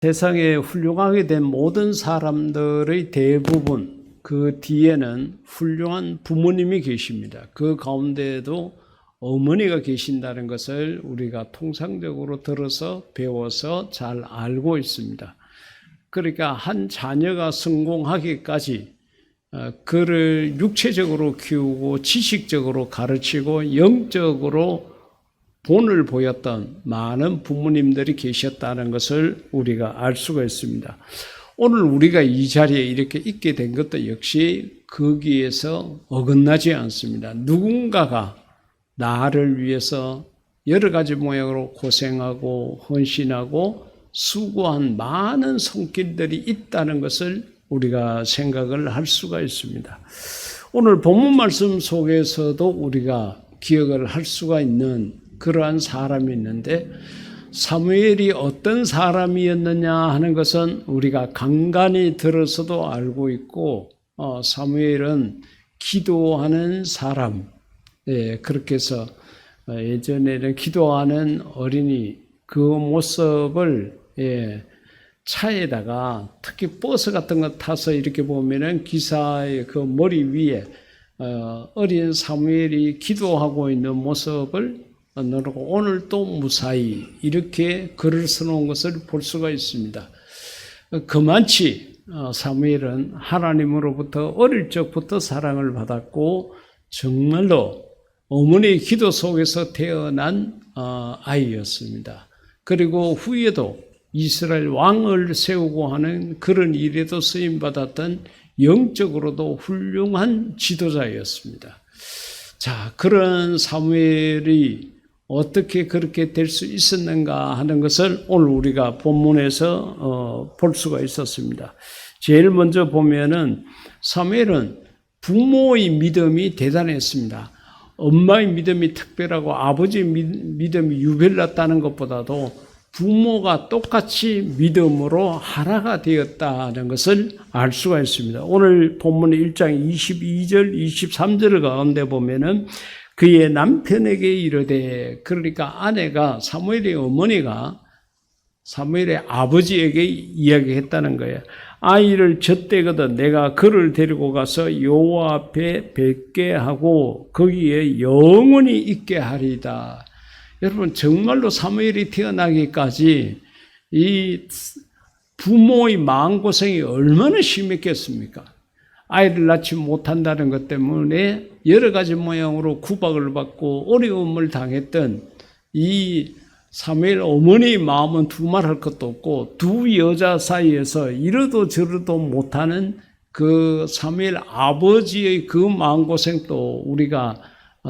세상에 훌륭하게 된 모든 사람들의 대부분 그 뒤에는 훌륭한 부모님이 계십니다. 그 가운데에도 어머니가 계신다는 것을 우리가 통상적으로 들어서 배워서 잘 알고 있습니다. 그러니까 한 자녀가 성공하기까지 그를 육체적으로 키우고 지식적으로 가르치고 영적으로 본을 보였던 많은 부모님들이 계셨다는 것을 우리가 알 수가 있습니다. 오늘 우리가 이 자리에 이렇게 있게 된 것도 역시 거기에서 어긋나지 않습니다. 누군가가 나를 위해서 여러 가지 모양으로 고생하고 헌신하고 수고한 많은 손길들이 있다는 것을 우리가 생각을 할 수가 있습니다. 오늘 본문 말씀 속에서도 우리가 기억을 할 수가 있는 그러한 사람이 있는데, 사무엘이 어떤 사람이었느냐 하는 것은 우리가 간간히 들어서도 알고 있고, 사무엘은 기도하는 사람, 그렇게 해서 예전에는 기도하는 어린이 그 모습을 차에다가 특히 버스 같은 거 타서 이렇게 보면은 기사의 그 머리 위에 어린 사무엘이 기도하고 있는 모습을 너르고 오늘 또 무사히 이렇게 글을 써놓은 것을 볼 수가 있습니다. 그만치 사무엘은 하나님으로부터 어릴 적부터 사랑을 받았고 정말로 어머니의 기도 속에서 태어난 아이였습니다. 그리고 후에도 이스라엘 왕을 세우고 하는 그런 일에도 쓰임받았던 영적으로도 훌륭한 지도자였습니다. 자, 그런 사무엘이 어떻게 그렇게 될 수 있었는가 하는 것을 오늘 우리가 본문에서 볼 수가 있었습니다. 제일 먼저 보면은 사무엘은 부모의 믿음이 대단했습니다. 엄마의 믿음이 특별하고 아버지의 믿음이 유별났다는 것보다도 부모가 똑같이 믿음으로 하나가 되었다는 것을 알 수가 있습니다. 오늘 본문 1장 22절, 23절 가운데 보면은 그의 남편에게 이르되, 그러니까 아내가 사무엘의 어머니가 사무엘의 아버지에게 이야기했다는 거예요. 아이를 젖대거든 내가 그를 데리고 가서 여호와 앞에 뵙게 하고 거기에 영원히 있게 하리다. 여러분, 정말로 사무엘이 태어나기까지 이 부모의 마음고생이 얼마나 심했겠습니까? 아이를 낳지 못한다는 것 때문에 여러 가지 모양으로 구박을 받고 어려움을 당했던 이 사무엘 어머니의 마음은 두말할 것도 없고, 두 여자 사이에서 이러도 저러도 못하는 그 사무엘 아버지의 그 마음고생도 우리가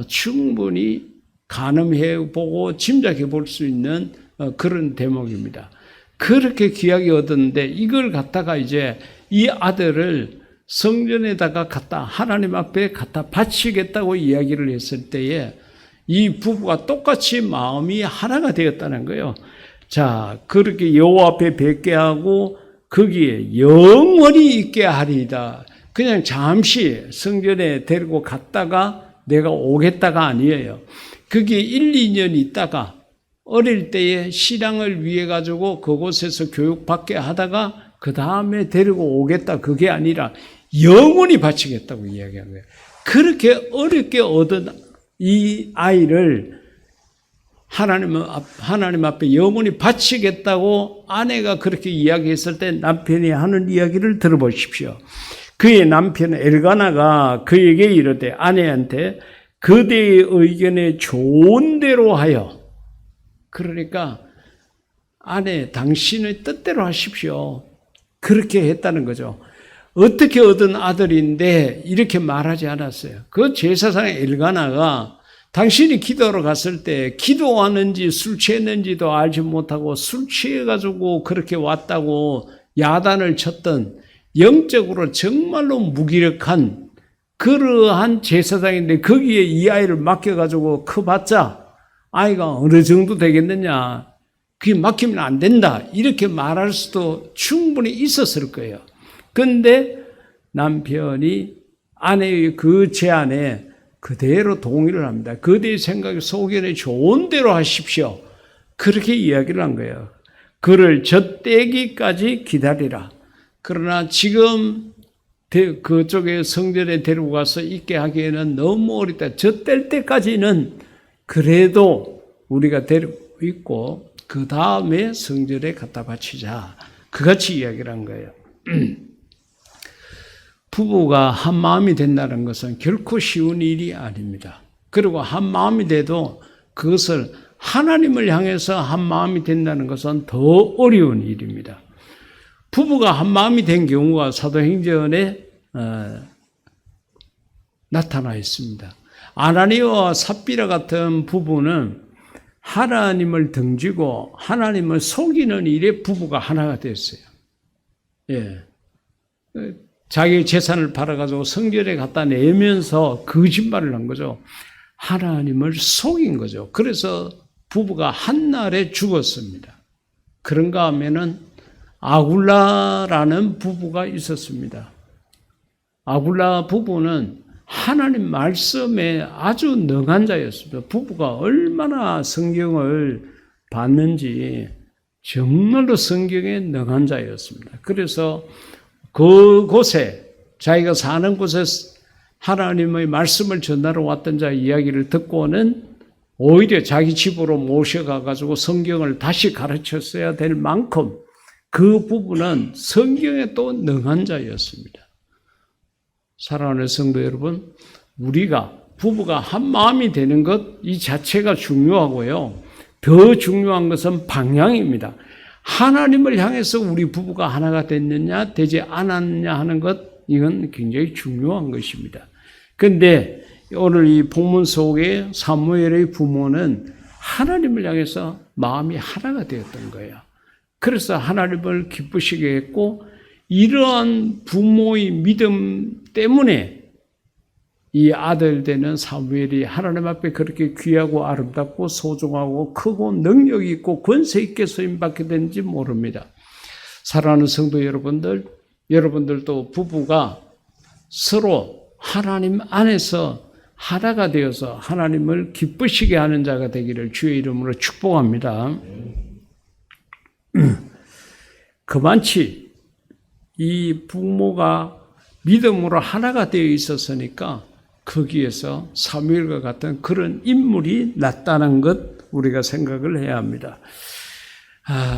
충분히 가늠해 보고 짐작해 볼 수 있는 그런 대목입니다. 그렇게 귀하게 얻었는데 이걸 갖다가 이제 이 아들을 성전에다가 갖다 하나님 앞에 갖다 바치겠다고 이야기를 했을 때에 이 부부가 똑같이 마음이 하나가 되었다는 거예요. 자, 그렇게 여호와 앞에 뵙게 하고 거기에 영원히 있게 하리이다. 그냥 잠시 성전에 데리고 갔다가 내가 오겠다가 아니에요. 거기에 1, 2년 있다가 어릴 때에 신앙을 위해 가지고 그곳에서 교육받게 하다가 그 다음에 데리고 오겠다, 그게 아니라 영원히 바치겠다고 이야기한 거예요. 그렇게 어렵게 얻은 이 아이를 하나님 앞에 영원히 바치겠다고 아내가 그렇게 이야기했을 때 남편이 하는 이야기를 들어보십시오. 그의 남편 엘가나가 그에게 이르되, 아내한테 그대의 의견에 좋은 대로 하여, 그러니까 아내 당신의 뜻대로 하십시오, 그렇게 했다는 거죠. 어떻게 얻은 아들인데 이렇게 말하지 않았어요. 그 제사장의 엘가나가 당신이 기도하러 갔을 때 기도하는지 술 취했는지도 알지 못하고 술 취해가지고 그렇게 왔다고 야단을 쳤던 영적으로 정말로 무기력한 그러한 제사장인데 거기에 이 아이를 맡겨가지고 커봤자 아이가 어느 정도 되겠느냐, 그게 맡기면 안 된다, 이렇게 말할 수도 충분히 있었을 거예요. 그런데 남편이 아내의 그 제안에 그대로 동의를 합니다. 그대의 생각에 소견에 좋은 대로 하십시오, 그렇게 이야기를 한 거예요. 그를 젖대기까지 기다리라. 그러나 지금 그쪽에 성전에 데리고 가서 있게 하기에는 너무 어리다. 젖댈 때까지는 그래도 우리가 데리고 있고 그 다음에 성전에 갖다 바치자. 그같이 이야기를 한 거예요. 부부가 한 마음이 된다는 것은 결코 쉬운 일이 아닙니다. 그리고 한 마음이 돼도 그것을 하나님을 향해서 한 마음이 된다는 것은 더 어려운 일입니다. 부부가 한 마음이 된 경우가 사도행전에 나타나 있습니다. 아나니아와 삽비라 같은 부부는 하나님을 등지고 하나님을 속이는 일에 부부가 하나가 됐어요. 예. 자기 재산을 팔아가지고 성전에 갖다 내면서 거짓말을 한 거죠. 하나님을 속인 거죠. 그래서 부부가 한날에 죽었습니다. 그런가 하면은 아굴라라는 부부가 있었습니다. 아굴라 부부는 하나님 말씀에 아주 능한 자였습니다. 부부가 얼마나 성경을 봤는지 정말로 성경에 능한 자였습니다. 그래서 그곳에 자기가 사는 곳에 하나님의 말씀을 전하러 왔던 자 이야기를 듣고는 오히려 자기 집으로 모셔가가지고 성경을 다시 가르쳤어야 될 만큼 그 부부는 성경에 또 능한 자였습니다. 사랑하는 성도 여러분, 우리가 부부가 한 마음이 되는 것 이 자체가 중요하고요. 더 중요한 것은 방향입니다. 하나님을 향해서 우리 부부가 하나가 됐느냐 되지 않았느냐 하는 것, 이건 굉장히 중요한 것입니다. 그런데 오늘 이 본문 속에 사무엘의 부모는 하나님을 향해서 마음이 하나가 되었던 거예요. 그래서 하나님을 기쁘시게 했고 이러한 부모의 믿음 때문에 이 아들 되는 사무엘이 하나님 앞에 그렇게 귀하고 아름답고 소중하고 크고 능력 있고 권세 있게 쓰임받게 되는지 모릅니다. 사랑하는 성도 여러분들, 여러분들도 부부가 서로 하나님 안에서 하나가 되어서 하나님을 기쁘시게 하는 자가 되기를 주의 이름으로 축복합니다. 그만치 이 부모가 믿음으로 하나가 되어 있었으니까 거기에서 사무엘과 같은 그런 인물이 났다는 것 우리가 생각을 해야 합니다.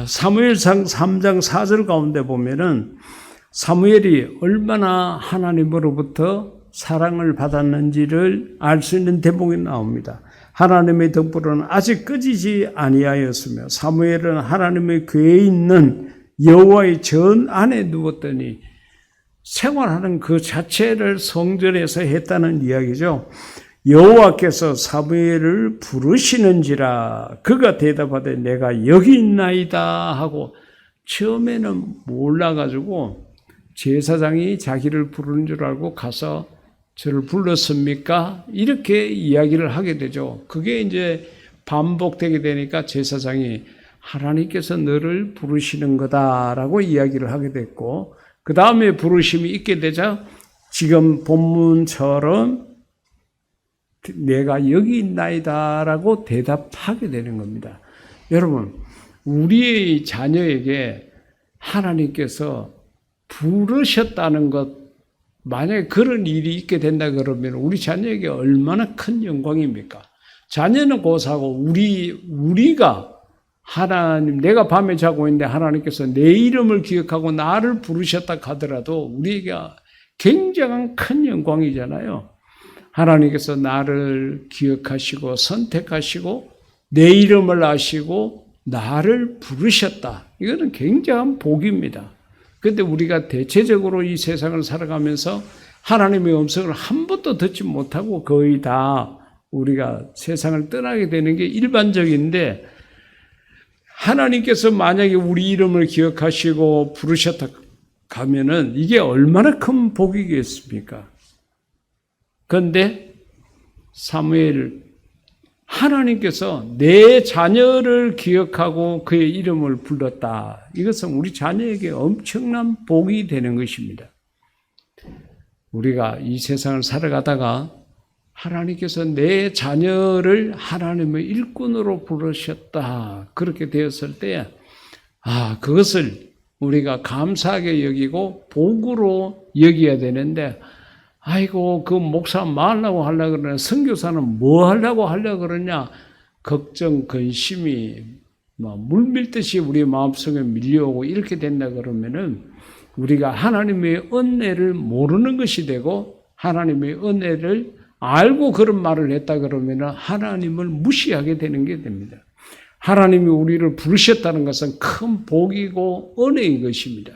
사무엘상 3장 4절 가운데 보면은 사무엘이 얼마나 하나님으로부터 사랑을 받았는지를 알 수 있는 대목이 나옵니다. 하나님의 등불은 아직 꺼지지 아니하였으며 사무엘은 하나님의 궤에 있는 여호와의 전 안에 누웠더니 생활하는 그 자체를 성전에서 했다는 이야기죠. 여호와께서 사무엘을 부르시는지라 그가 대답하되 내가 여기 있나이다 하고 처음에는 몰라가지고 제사장이 자기를 부르는 줄 알고 가서 저를 불렀습니까? 이렇게 이야기를 하게 되죠. 그게 이제 반복되게 되니까 제사장이 하나님께서 너를 부르시는 거다라고 이야기를 하게 됐고 그 다음에 부르심이 있게 되자 지금 본문처럼 내가 여기 있나이다라고 대답하게 되는 겁니다. 여러분, 우리의 자녀에게 하나님께서 부르셨다는 것, 만약에 그런 일이 있게 된다 그러면 우리 자녀에게 얼마나 큰 영광입니까? 자녀는 고사하고 우리가 하나님, 내가 밤에 자고 있는데 하나님께서 내 이름을 기억하고 나를 부르셨다 하더라도 우리에게 굉장한 큰 영광이잖아요. 하나님께서 나를 기억하시고 선택하시고 내 이름을 아시고 나를 부르셨다. 이거는 굉장한 복입니다. 그런데 우리가 대체적으로 이 세상을 살아가면서 하나님의 음성을 한 번도 듣지 못하고 거의 다 우리가 세상을 떠나게 되는 게 일반적인데 하나님께서 만약에 우리 이름을 기억하시고 부르셨다 하면은 이게 얼마나 큰 복이겠습니까? 그런데 사무엘 하나님께서 내 자녀를 기억하고 그의 이름을 불렀다. 이것은 우리 자녀에게 엄청난 복이 되는 것입니다. 우리가 이 세상을 살아가다가 하나님께서 내 자녀를 하나님의 일꾼으로 부르셨다. 그렇게 되었을 때 그것을 우리가 감사하게 여기고 복으로 여겨야 되는데, 아이고, 그 목사 뭐 하려고 그러냐, 선교사는 뭐 하려고 그러냐, 걱정, 근심이 물밀듯이 우리 마음속에 밀려오고 이렇게 된다 그러면은 우리가 하나님의 은혜를 모르는 것이 되고, 하나님의 은혜를 알고 그런 말을 했다 그러면은 하나님을 무시하게 되는 게 됩니다. 하나님이 우리를 부르셨다는 것은 큰 복이고 은혜인 것입니다.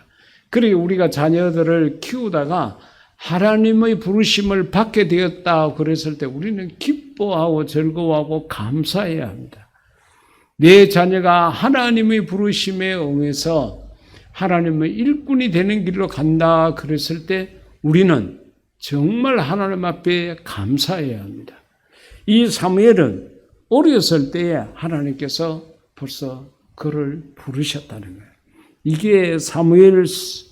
그리고 우리가 자녀들을 키우다가 하나님의 부르심을 받게 되었다 그랬을 때 우리는 기뻐하고 즐거워하고 감사해야 합니다. 내 자녀가 하나님의 부르심에 응해서 하나님의 일꾼이 되는 길로 간다 그랬을 때 우리는 정말 하나님 앞에 감사해야 합니다. 이 사무엘은 어렸을 때에 하나님께서 벌써 그를 부르셨다는 거예요. 이게 사무엘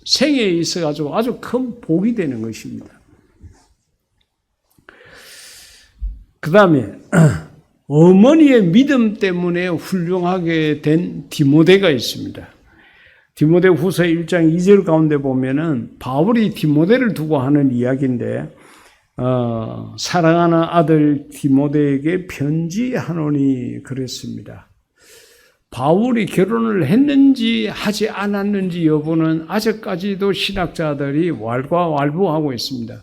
생에 있어가지고 아주 큰 복이 되는 것입니다. 그 다음에 어머니의 믿음 때문에 훌륭하게 된 디모데가 있습니다. 디모데 후서 1장 2절 가운데 보면은 바울이 디모데를 두고 하는 이야기인데, 사랑하는 아들 디모데에게 편지하노니 그랬습니다. 바울이 결혼을 했는지 하지 않았는지 여부는 아직까지도 신학자들이 왈가왈부하고 있습니다.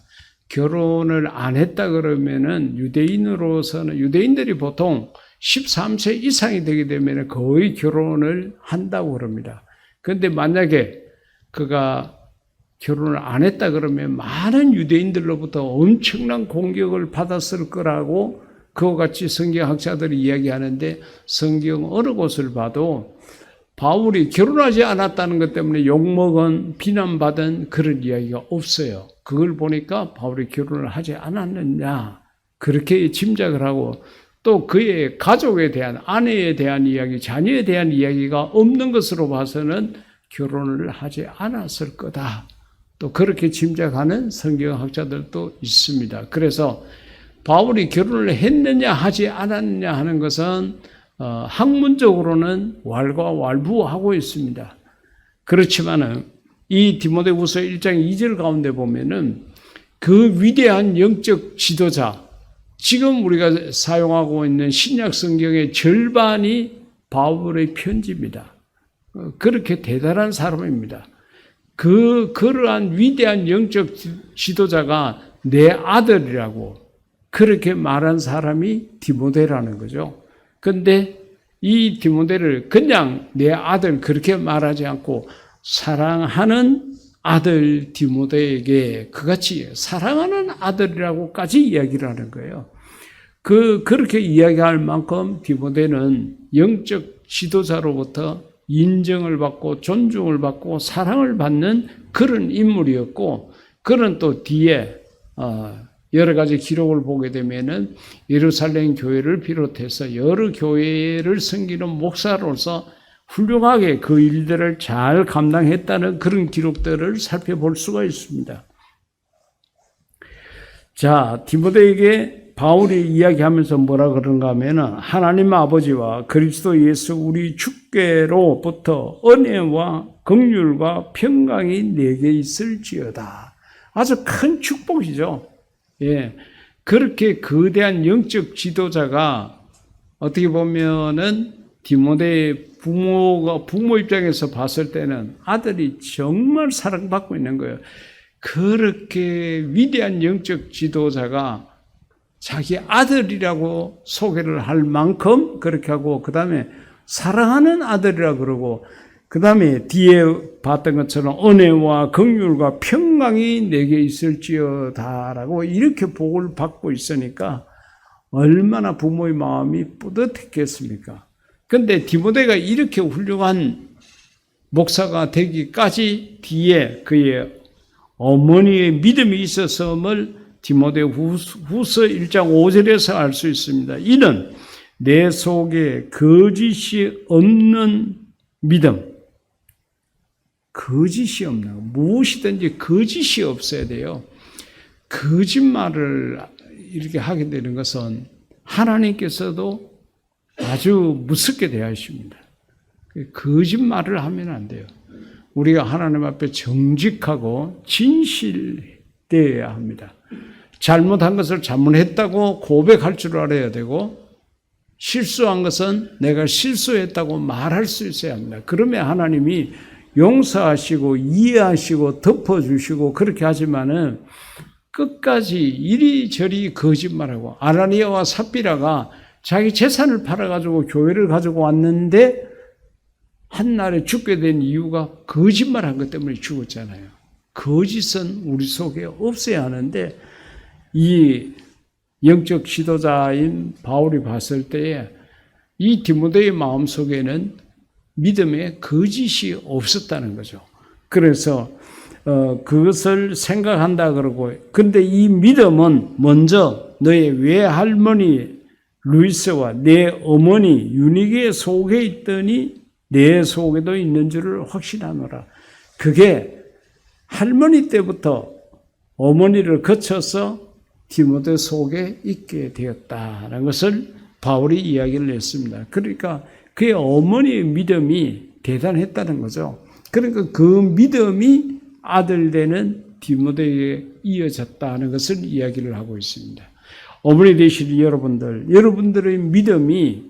결혼을 안 했다 그러면은 유대인들이 보통 13세 이상이 되게 되면 거의 결혼을 한다고 그럽니다. 그런데 만약에 그가 결혼을 안 했다 그러면 많은 유대인들로부터 엄청난 공격을 받았을 거라고 그와 같이 성경학자들이 이야기하는데, 성경 어느 곳을 봐도 바울이 결혼하지 않았다는 것 때문에 욕먹은, 비난받은 그런 이야기가 없어요. 그걸 보니까 바울이 결혼을 하지 않았느냐 그렇게 짐작을 하고, 또 그의 가족에 대한, 아내에 대한 이야기, 자녀에 대한 이야기가 없는 것으로 봐서는 결혼을 하지 않았을 거다, 또 그렇게 짐작하는 성경학자들도 있습니다. 그래서 바울이 결혼을 했느냐 하지 않았느냐 하는 것은 학문적으로는 왈가왈부하고 있습니다. 그렇지만은 이 디모데후서 1장 2절 가운데 보면은 그 위대한 영적 지도자, 지금 우리가 사용하고 있는 신약 성경의 절반이 바울의 편지입니다. 그렇게 대단한 사람입니다. 그러한 위대한 영적 지도자가 내 아들이라고 그렇게 말한 사람이 디모데라는 거죠. 그런데 이 디모데를 그냥 내 아들 그렇게 말하지 않고 사랑하는 아들 디모데에게 그같이 사랑하는 아들이라고까지 이야기를 하는 거예요. 그렇게 이야기할 만큼 디모데는 영적 지도자로부터 인정을 받고 존중을 받고 사랑을 받는 그런 인물이었고, 그는 또 뒤에 여러 가지 기록을 보게 되면은 예루살렘 교회를 비롯해서 여러 교회를 섬기는 목사로서 훌륭하게 그 일들을 잘 감당했다는 그런 기록들을 살펴볼 수가 있습니다. 자, 디모데에게 바울이 이야기하면서 뭐라 그런가 하면은 하나님 아버지와 그리스도 예수 우리 주께로부터 은혜와 긍휼과 평강이 내게 있을지어다. 아주 큰 축복이죠. 예. 그렇게 거대한 영적 지도자가 어떻게 보면은 디모데의 부모 입장에서 봤을 때는 아들이 정말 사랑받고 있는 거예요. 그렇게 위대한 영적 지도자가 자기 아들이라고 소개를 할 만큼 그렇게 하고, 그 다음에 사랑하는 아들이라 그러고, 그 다음에 뒤에 봤던 것처럼 은혜와 긍휼과 평강이 내게 있을지어다라고 이렇게 복을 받고 있으니까 얼마나 부모의 마음이 뿌듯했겠습니까? 그런데 디모데가 이렇게 훌륭한 목사가 되기까지 뒤에 그의 어머니의 믿음이 있었음을 디모데 후서 1장 5절에서 알 수 있습니다. 이는 내 속에 거짓이 없는 믿음, 거짓이 없는, 무엇이든지 거짓이 없어야 돼요. 거짓말을 이렇게 하게 되는 것은 하나님께서도 아주 무섭게 대하십니다. 거짓말을 하면 안 돼요. 우리가 하나님 앞에 정직하고 진실되어야 합니다. 잘못한 것을 잘못했다고 고백할 줄 알아야 되고, 실수한 것은 내가 실수했다고 말할 수 있어야 합니다. 그러면 하나님이 용서하시고 이해하시고 덮어주시고 그렇게 하지만은 끝까지 이리저리 거짓말하고, 아나니아와 삽비라가 자기 재산을 팔아가지고 교회를 가지고 왔는데 한날에 죽게 된 이유가 거짓말한 것 때문에 죽었잖아요. 거짓은 우리 속에 없어야 하는데, 이 영적 지도자인 바울이 봤을 때에 이 디모데의 마음속에는 믿음의 거짓이 없었다는 거죠. 그래서 그것을 생각한다 그러고, 근데 이 믿음은 먼저 너의 외할머니 루이스와 내 어머니 유니게 속에 있더니 내 속에도 있는 줄을 확신하노라. 그게 할머니 때부터 어머니를 거쳐서 디모데 속에 있게 되었다는 것을 바울이 이야기를 했습니다. 그러니까 그의 어머니의 믿음이 대단했다는 거죠. 그러니까 그 믿음이 아들 되는 디모데에게 이어졌다는 것을 이야기를 하고 있습니다. 어머니 되실 여러분들의 믿음이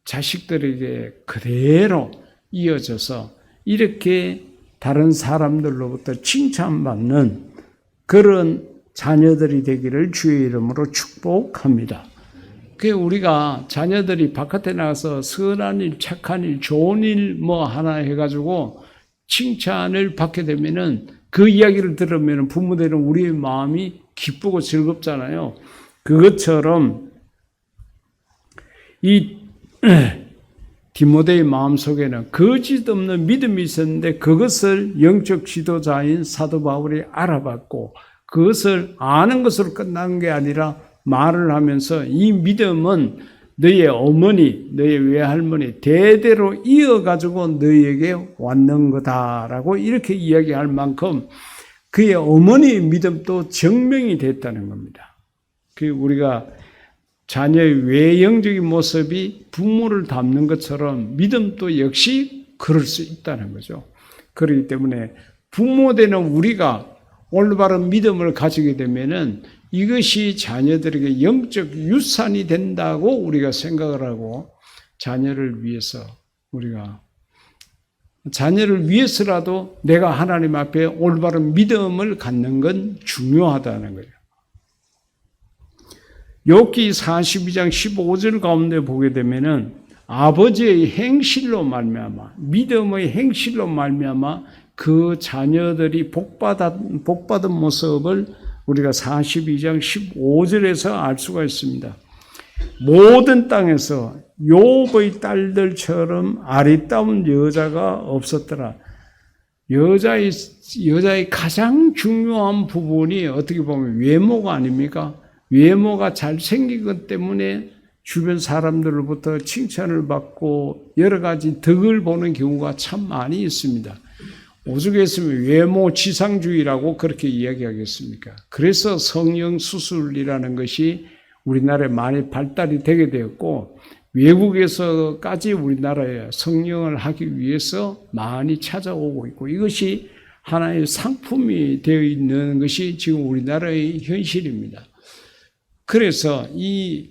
자식들에게 그대로 이어져서 이렇게 다른 사람들로부터 칭찬받는 그런 자녀들이 되기를 주의 이름으로 축복합니다. 그 우리가 자녀들이 바깥에 나가서 선한 일, 착한 일, 좋은 일 뭐 하나 해가지고 칭찬을 받게 되면은 그 이야기를 들으면 부모들은 우리의 마음이 기쁘고 즐겁잖아요. 그것처럼 이 디모데의 마음속에는 거짓 없는 믿음이 있었는데 그것을 영적 지도자인 사도 바울이 알아봤고, 그것을 아는 것으로 끝난 게 아니라 말을 하면서 이 믿음은 너의 어머니, 너의 외할머니 대대로 이어가지고 너희에게 왔는 거다라고 이렇게 이야기할 만큼 그의 어머니의 믿음도 증명이 됐다는 겁니다. 그 우리가 자녀의 외형적인 모습이 부모를 닮는 것처럼 믿음도 역시 그럴 수 있다는 거죠. 그렇기 때문에 부모 되는 우리가 올바른 믿음을 가지게 되면은 이것이 자녀들에게 영적 유산이 된다고 우리가 생각을 하고, 자녀를 위해서라도 내가 하나님 앞에 올바른 믿음을 갖는 건 중요하다는 거예요. 욥기 42장 15절 가운데 보게 되면은 아버지의 행실로 말미암아, 믿음의 행실로 말미암아 그 자녀들이 복받은 모습을 우리가 42장 15절에서 알 수가 있습니다. 모든 땅에서 욥의 딸들처럼 아리따운 여자가 없었더라. 여자의 가장 중요한 부분이 어떻게 보면 외모가 아닙니까? 외모가 잘생긴 것 때문에 주변 사람들로부터 칭찬을 받고 여러 가지 덕을 보는 경우가 참 많이 있습니다. 오죽 했으면 외모 지상주의라고 그렇게 이야기하겠습니까? 그래서 성형 수술이라는 것이 우리나라에 많이 발달이 되게 되었고, 외국에서까지 우리나라에 성형을 하기 위해서 많이 찾아오고 있고, 이것이 하나의 상품이 되어 있는 것이 지금 우리나라의 현실입니다. 그래서 이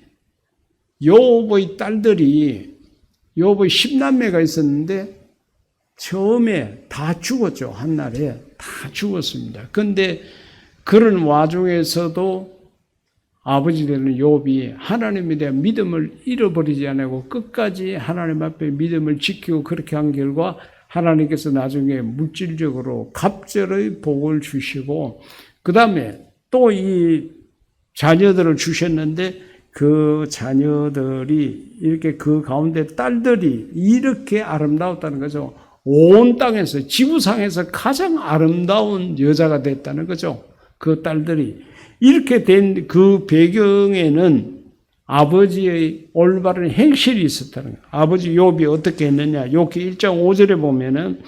욥의 딸들이, 욥의 10남매가 있었는데 처음에 다 죽었죠. 한날에 다 죽었습니다. 그런데 그런 와중에서도 아버지 되는 욥이 하나님에 대한 믿음을 잃어버리지 않고 끝까지 하나님 앞에 믿음을 지키고 그렇게 한 결과 하나님께서 나중에 물질적으로 갑절의 복을 주시고, 그 다음에 또 이 자녀들을 주셨는데 그 자녀들이 이렇게 그 가운데 딸들이 이렇게 아름다웠다는 거죠. 온 땅에서, 지구상에서 가장 아름다운 여자가 됐다는 거죠. 그 딸들이. 이렇게 된 그 배경에는 아버지의 올바른 행실이 있었다는 거예요. 아버지 욥이 어떻게 했느냐. 욥기 1장 5절에 보면은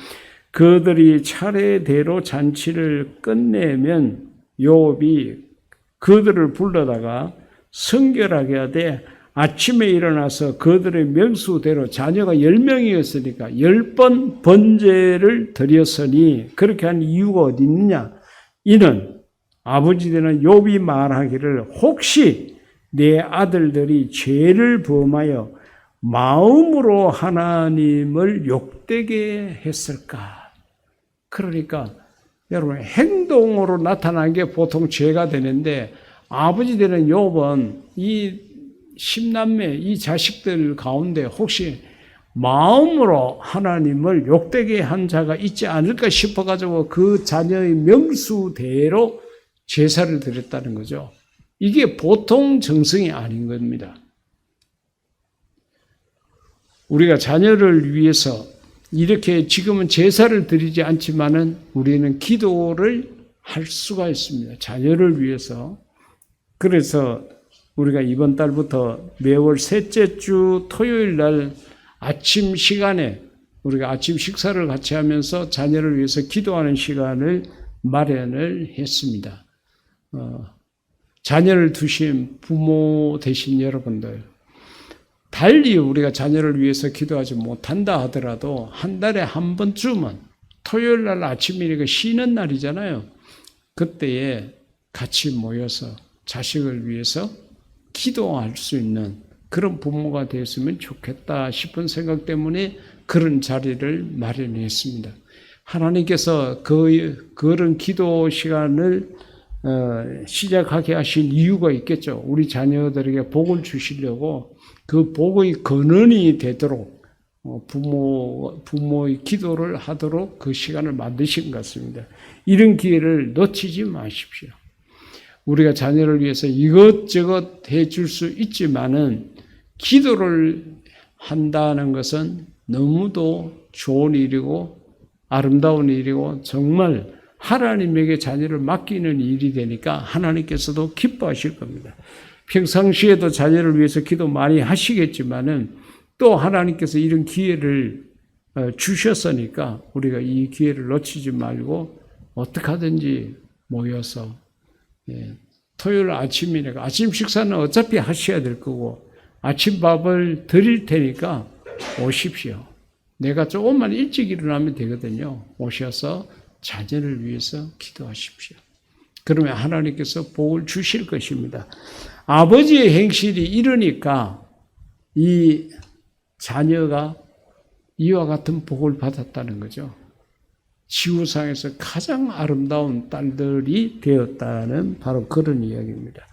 그들이 차례대로 잔치를 끝내면 욥이 그들을 불러다가 성결하게 하되 아침에 일어나서 그들의 명수대로 자녀가 10명이었으니까 10번 번제를 드렸으니 그렇게 한 이유가 어디 있느냐? 이는 아버지 되는 욥이 말하기를 혹시 내 아들들이 죄를 범하여 마음으로 하나님을 욕되게 했을까? 그러니까 여러분 행동으로 나타난 게 보통 죄가 되는데 아버지 되는 욥은 이 10남매 이 자식들 가운데 혹시 마음으로 하나님을 욕되게 한 자가 있지 않을까 싶어가지고 그 자녀의 명수대로 제사를 드렸다는 거죠. 이게 보통 정성이 아닌 겁니다. 우리가 자녀를 위해서 이렇게 지금은 제사를 드리지 않지만은 우리는 기도를 할 수가 있습니다. 자녀를 위해서. 그래서 우리가 이번 달부터 매월 셋째 주 토요일 날 아침 시간에 우리가 아침 식사를 같이 하면서 자녀를 위해서 기도하는 시간을 마련을 했습니다. 자녀를 두신 부모 되신 여러분들, 달리 우리가 자녀를 위해서 기도하지 못한다 하더라도 한 달에 한 번쯤은 토요일 날 아침이니까 쉬는 날이잖아요. 그때에 같이 모여서 자식을 위해서 기도할 수 있는 그런 부모가 되었으면 좋겠다 싶은 생각 때문에 그런 자리를 마련했습니다. 하나님께서 그런 기도 시간을 시작하게 하신 이유가 있겠죠. 우리 자녀들에게 복을 주시려고 그 복의 근원이 되도록 부모의 기도를 하도록 그 시간을 만드신 것 같습니다. 이런 기회를 놓치지 마십시오. 우리가 자녀를 위해서 이것저것 해줄 수 있지만은 기도를 한다는 것은 너무도 좋은 일이고 아름다운 일이고 정말 하나님에게 자녀를 맡기는 일이 되니까 하나님께서도 기뻐하실 겁니다. 평상시에도 자녀를 위해서 기도 많이 하시겠지만은 또 하나님께서 이런 기회를 주셨으니까 우리가 이 기회를 놓치지 말고 어떻게 하든지 모여서 토요일 아침이니까 아침 식사는 어차피 하셔야 될 거고 아침밥을 드릴 테니까 오십시오. 내가 조금만 일찍 일어나면 되거든요. 오셔서 자녀를 위해서 기도하십시오. 그러면 하나님께서 복을 주실 것입니다. 아버지의 행실이 이러니까 이 자녀가 이와 같은 복을 받았다는 거죠. 지구상에서 가장 아름다운 딸들이 되었다는 바로 그런 이야기입니다.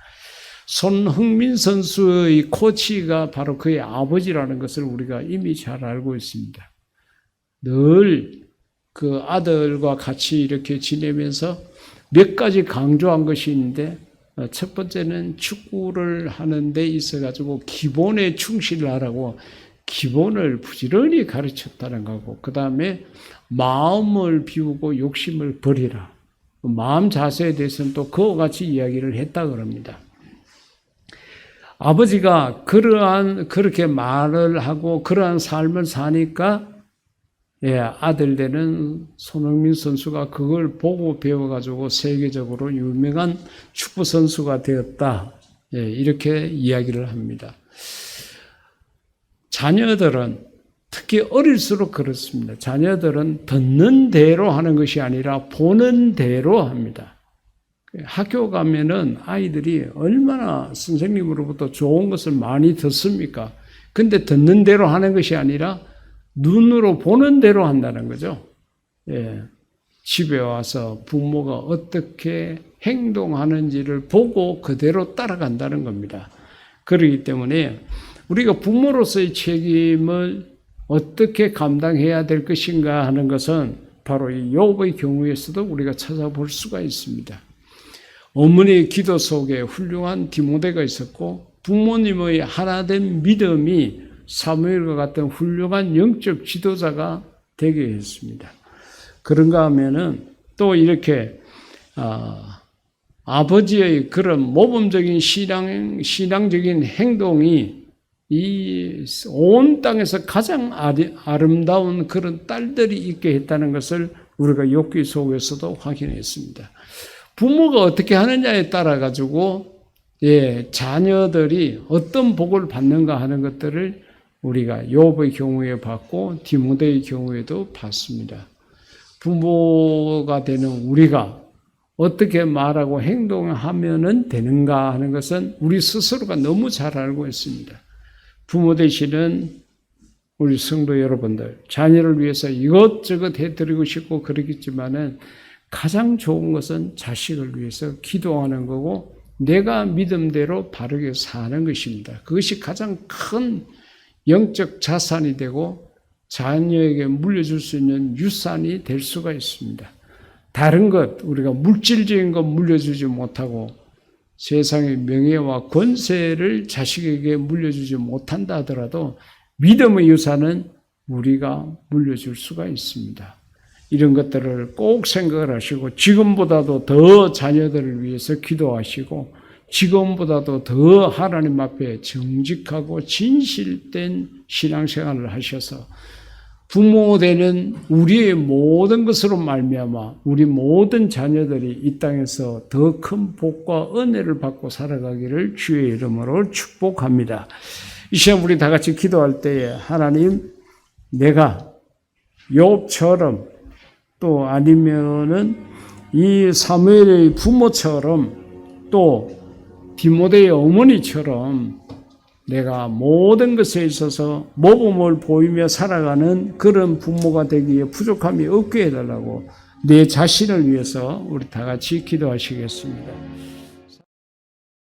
손흥민 선수의 코치가 바로 그의 아버지라는 것을 우리가 이미 잘 알고 있습니다. 늘 그 아들과 같이 이렇게 지내면서 몇 가지 강조한 것이 있는데 첫 번째는 축구를 하는 데 있어가지고 기본에 충실하라고 기본을 부지런히 가르쳤다는 거고 그 다음에 마음을 비우고 욕심을 버리라. 마음 자세에 대해서는 또 그와 같이 이야기를 했다 그럽니다. 아버지가 그렇게 말을 하고 그러한 삶을 사니까 아들 되는 손흥민 선수가 그걸 보고 배워가지고 세계적으로 유명한 축구 선수가 되었다. 이렇게 이야기를 합니다. 자녀들은 특히 어릴수록 그렇습니다. 자녀들은 듣는 대로 하는 것이 아니라 보는 대로 합니다. 학교 가면은 아이들이 얼마나 선생님으로부터 좋은 것을 많이 듣습니까? 근데 듣는 대로 하는 것이 아니라 눈으로 보는 대로 한다는 거죠. 집에 와서 부모가 어떻게 행동하는지를 보고 그대로 따라간다는 겁니다. 그렇기 때문에 우리가 부모로서의 책임을 어떻게 감당해야 될 것인가 하는 것은 바로 이 욥의 경우에서도 우리가 찾아볼 수가 있습니다. 어머니의 기도 속에 훌륭한 디모데가 있었고 부모님의 하나된 믿음이 사무엘과 같은 훌륭한 영적 지도자가 되게 했습니다. 그런가 하면은 또 이렇게 아버지의 그런 모범적인 신앙적인 행동이 이 온 땅에서 가장 아름다운 그런 딸들이 있게 했다는 것을 우리가 욥기 속에서도 확인했습니다. 부모가 어떻게 하느냐에 따라 가지고 예, 자녀들이 어떤 복을 받는가 하는 것들을 우리가 욥의 경우에 봤고 디모데의 경우에도 봤습니다. 부모가 되는 우리가 어떻게 말하고 행동하면 되는가 하는 것은 우리 스스로가 너무 잘 알고 있습니다. 부모 되시는 우리 성도 여러분들, 자녀를 위해서 이것저것 해드리고 싶고 그러겠지만은 가장 좋은 것은 자식을 위해서 기도하는 거고 내가 믿음대로 바르게 사는 것입니다. 그것이 가장 큰 영적 자산이 되고 자녀에게 물려줄 수 있는 유산이 될 수가 있습니다. 다른 것, 우리가 물질적인 것 물려주지 못하고 세상의 명예와 권세를 자식에게 물려주지 못한다 하더라도 믿음의 유산은 우리가 물려줄 수가 있습니다. 이런 것들을 꼭 생각을 하시고 지금보다도 더 자녀들을 위해서 기도하시고 지금보다도 더 하나님 앞에 정직하고 진실된 신앙생활을 하셔서 부모 되는 우리의 모든 것으로 말미암아 우리 모든 자녀들이 이 땅에서 더 큰 복과 은혜를 받고 살아가기를 주의 이름으로 축복합니다. 이 시간 우리 다 같이 기도할 때에 하나님, 내가 욥처럼 또 아니면은 이 사무엘의 부모처럼 또 디모데의 어머니처럼 내가 모든 것에 있어서 모범을 보이며 살아가는 그런 부모가 되기에 부족함이 없게 해달라고 내 자신을 위해서 우리 다 같이 기도하시겠습니다.